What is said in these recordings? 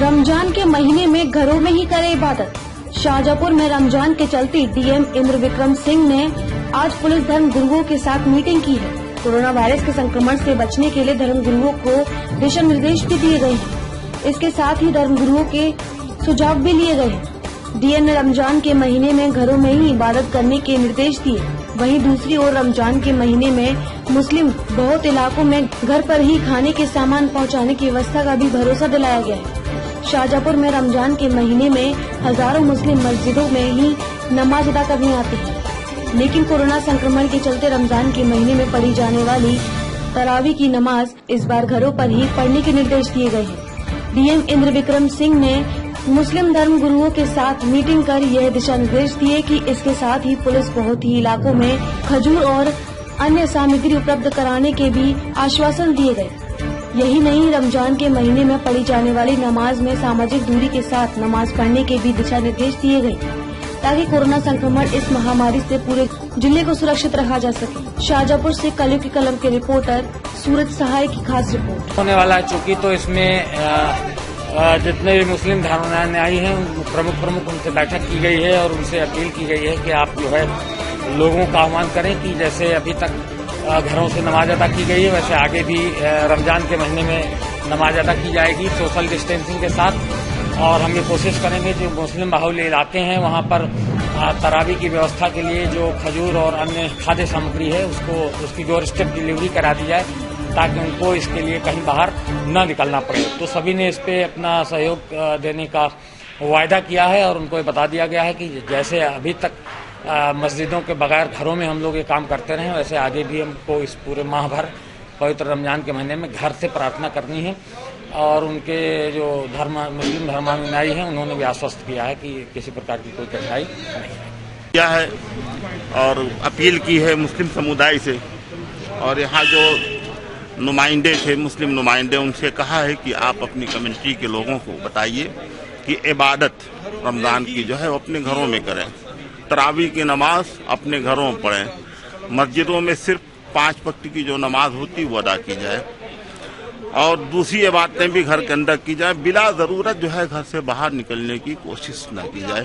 रमजान के महीने में घरों में ही करे इबादत। शाहजहांपुर में रमजान के चलते डीएम इंद्र विक्रम सिंह ने आज पुलिस धर्म गुरुओं के साथ मीटिंग की है। कोरोना वायरस के संक्रमण से बचने के लिए धर्म गुरुओं को दिशा निर्देश भी दिए गए हैं। इसके साथ ही धर्म गुरुओं के सुझाव भी लिए गए हैं। डीएम ने रमजान के महीने में घरों में ही इबादत करने के निर्देश दिए। वहीं दूसरी ओर रमजान के महीने में मुस्लिम बहुत इलाकों में घर पर ही खाने के सामान पहुंचाने की व्यवस्था का भी भरोसा दिलाया गया है। शाहजहांपुर में रमजान के महीने में हजारों मुस्लिम मस्जिदों में ही नमाज अदा करने आते हैं, लेकिन कोरोना संक्रमण के चलते रमजान के महीने में पढ़ी जाने वाली तरावी की नमाज इस बार घरों पर ही पढ़ने के निर्देश दिए गए हैं। डीएम इंद्र विक्रम सिंह ने मुस्लिम धर्म गुरुओं के साथ मीटिंग कर यह दिशा निर्देश दिए कि इसके साथ ही पुलिस बहुत ही इलाकों में खजूर और अन्य सामग्री उपलब्ध कराने के भी आश्वासन दिए गए। यही नहीं, रमजान के महीने में पढ़ी जाने वाली नमाज में सामाजिक दूरी के साथ नमाज पढ़ने के भी दिशा निर्देश दिए गए, ताकि कोरोना संक्रमण इस महामारी से पूरे जिले को सुरक्षित रखा जा सके। शाहजहांपुर से कलियों की कलम के रिपोर्टर सूरज सहाय की खास रिपोर्ट। होने वाला है चूंकि तो इसमें जितने भी मुस्लिम धर्मानुयायी हैं प्रमुख उनसे बैठक की गई है और उनसे अपील की गई है कि आप जो है लोगों का आह्वान करें कि जैसे अभी तक घरों से नमाज अदा की गई है वैसे आगे भी रमजान के महीने में नमाज अदा की जाएगी सोशल डिस्टेंसिंग के साथ। और हम ये कोशिश करेंगे जो मुस्लिम बाहुल्य इलाके हैं वहाँ पर तरावी की व्यवस्था के लिए जो खजूर और अन्य खाद्य सामग्री है उसकी डोर स्टेप डिलीवरी करा दी जाए, ताकि उनको इसके लिए कहीं बाहर न निकलना पड़े। तो सभी ने इस पे अपना सहयोग देने का वायदा किया है और उनको ये बता दिया गया है कि जैसे अभी तक मस्जिदों के बगैर घरों में हम लोग ये काम करते रहे, वैसे आगे भी हमको इस पूरे माह भर पवित्र रमजान के महीने में घर से प्रार्थना करनी है। और उनके जो मुस्लिम धर्मानुयायी हैं उन्होंने भी आश्वस्त किया है कि किसी प्रकार की कोई कठिनाई नहीं किया है और अपील की है मुस्लिम समुदाय से। और यहाँ जो नुमाइंदे थे मुस्लिम नुमाइंदे, उनसे कहा है कि आप अपनी कम्युनिटी के लोगों को बताइए कि इबादत रमज़ान की जो है वो अपने घरों में करें, तरावी की नमाज अपने घरों में पढ़ें, मस्जिदों में सिर्फ 5 वक्त की जो नमाज होती वो अदा की जाए और दूसरी इबादतें भी घर के अंदर की जाए। बिला ज़रूरत जो है घर से बाहर निकलने की कोशिश न की जाए।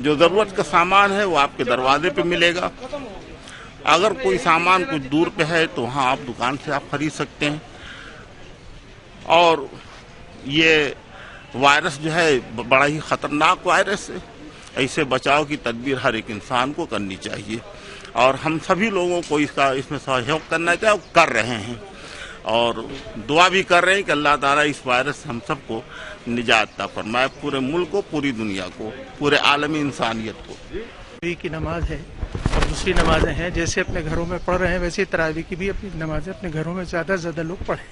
जो ज़रूरत का सामान है वो आपके दरवाजे पे मिलेगा। अगर कोई सामान कुछ दूर पे है तो वहाँ आप दुकान से आप खरीद सकते हैं। और ये वायरस जो है बड़ा ही खतरनाक वायरस है, ऐसे बचाव की तदबीर हर एक इंसान को करनी चाहिए और हम सभी लोगों को इसमें सहयोग करना चाहिए और कर रहे हैं और दुआ भी कर रहे हैं कि अल्लाह ताला इस वायरस से हम सबको निजात अता फरमाए, पूरे मुल्क को, पूरी दुनिया को, पूरे आलमी इंसानियत को। तरावी की नमाज है और दूसरी नमाजें हैं, जैसे अपने घरों में पढ़ रहे हैं वैसे तरावी की भी अपनी नमाजें अपने घरों में ज़्यादा से ज़्यादा लोग पढ़ें।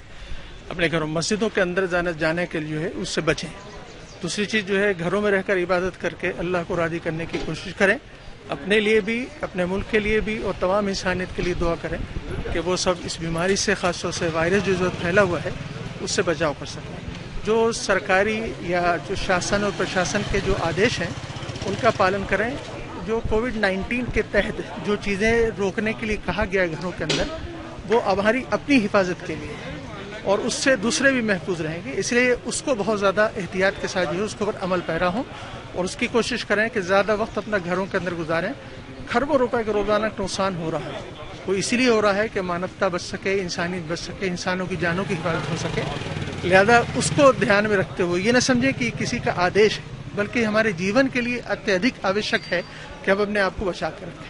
अपने घरों मस्जिदों के अंदर जाने के लिए जो है उससे बचें। दूसरी चीज़ जो है घरों में रहकर इबादत करके अल्लाह को राज़ी करने की कोशिश करें। अपने लिए भी, अपने मुल्क के लिए भी और तमाम इंसानियत के लिए दुआ करें कि वो सब इस बीमारी से, खासतौर से वायरस जो फैला हुआ है उससे बचाव कर सकें। जो सरकारी या जो शासन और प्रशासन के जो आदेश हैं उनका पालन करें। जो कोविड-19 के तहत जो चीज़ें रोकने के लिए कहा गया है घरों के अंदर, वो हमारी अपनी हिफाजत के लिए है और उससे दूसरे भी महफूज रहेंगे, इसलिए उसको बहुत ज़्यादा एहतियात के साथ जो है उसके ऊपर अमल पैरा हो और उसकी कोशिश करें कि ज़्यादा वक्त अपना घरों के अंदर गुजारें। खरबों रुपए का रोजाना नुकसान हो रहा है, वो इसीलिए हो रहा है कि मानवता बच सके, इंसानियत बच सके, इंसानों की जानों की हिफाजत हो सके। लिहाजा उसको ध्यान में रखते हुए ये न समझें कि किसी का आदेश है, बल्कि हमारे जीवन के लिए अत्यधिक आवश्यक है कि हम अपने आप को बचा कर रखें।